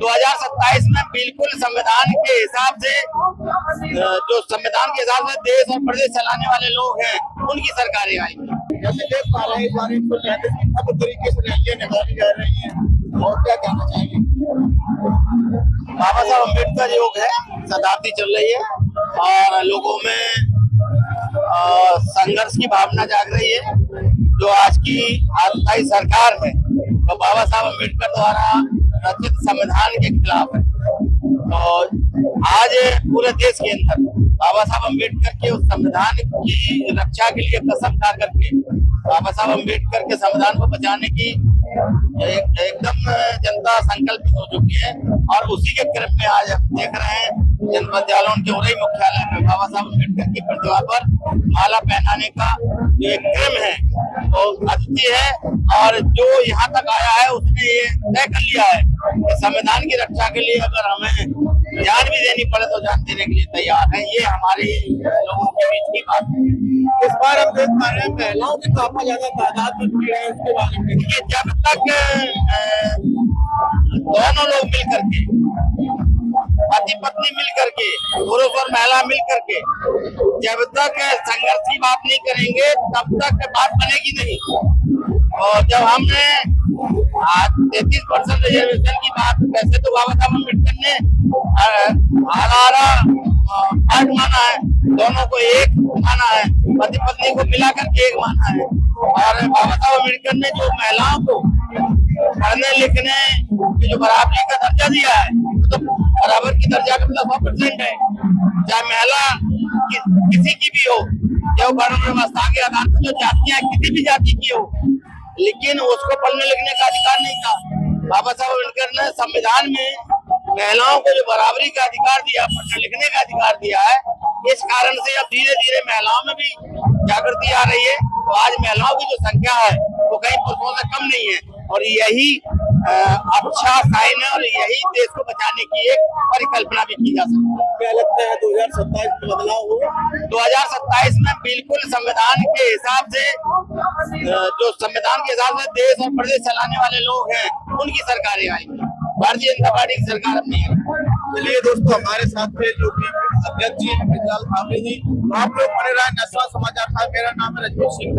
2027 में बिल्कुल संविधान के हिसाब से जो संविधान के हिसाब से देश और प्रदेश चलाने वाले लोग हैं उनकी सरकारें आएंगी। जैसे देख पा रहे हैं इस बार 133 की अब तरीके से रैलियां निकाली जा रही हैं और क्या कहना चाहेंगे? बाबा साहब अम्बेडकर योग है, शताब्दी चल रही है और लोगों में संघर्ष की भावना जाग रही है। जो आज की आजताई सरकार है तो बाबा साहब अम्बेडकर द्वारा रचित संविधान के खिलाफ है। तो आज पूरे देश के अंदर बाबा साहब अम्बेडकर के उस संविधान की रक्षा के लिए कसम खा करके बाबा साहब अम्बेडकर के संविधान को बचाने की एकदम जनता संकल्पित हो चुकी है। और उसी के क्रम में आज हम देख रहे हैं जनपद जालौन के उरई मुख्यालय में बाबा साहब अम्बेडकर की प्रतिमा पर माला पहनाने का जो एक क्रम है वो अद्वितीय है। और जो यहाँ तक आया है उसने ये तय कर लिया है कि संविधान की रक्षा के लिए अगर हमें जान भी देनी पड़े तो जान देने के लिए तैयार है। ये हमारे लोगों के बीच की बात है। इस बार हम देख पा रहे हैं महिलाओं की काफी ज्यादा तादाद में जुड़ी है। इसके बारे में ये जब तक दोनों लोग मिल करके, पति पत्नी मिल करके, पुरुष और महिला मिल करके जब तक संघर्ष की बात नहीं करेंगे तब तक बात बनेगी नहीं। और जब हमने आज 33% रिजर्वेशन की बात, वैसे तो बाबा साहब अम्बेडकर ने पार्ट माना है, दोनों को एक माना है, पति पत्नी को मिला करके एक माना है। और बाबा साहब अम्बेडकर ने जो महिलाओं को पढ़ने लिखने की जो बराबरी का दर्जा दिया है तो बराबर की दर्जा का मतलब 100% है। चाहे महिला किसी की भी हो, जो वर्ण व्यवस्था के आधार पर जो जातियां किसी भी जाति की हो, लेकिन उसको पढ़ने लिखने का अधिकार नहीं था। बाबा साहब अम्बेडकर ने संविधान में महिलाओं को जो बराबरी का अधिकार दिया, पढ़ने लिखने का अधिकार दिया है, इस कारण से अब धीरे धीरे महिलाओं में भी जागृति आ रही है। तो आज महिलाओं की जो संख्या है वो कहीं पुरुषों से कम नहीं है और यही अच्छा साइन है और यही देश को बचाने की एक परिकल्पना भी की जा सकती है। क्या लगता है 2027 में बदलाव होगा? 2027 में बिल्कुल संविधान के हिसाब से जो संविधान के हिसाब से देश और प्रदेश चलाने वाले लोग हैं उनकी सरकारें आएंगी। भारतीय जनता पार्टी की सरकार अब नहीं है। चलिए दोस्तों, हमारे साथ थे जो कि अध्यक्ष जी विशाल भावरे जी। आप लोग बने रहे नशा समाचार था। मेरा नाम है रजनीश सिंह।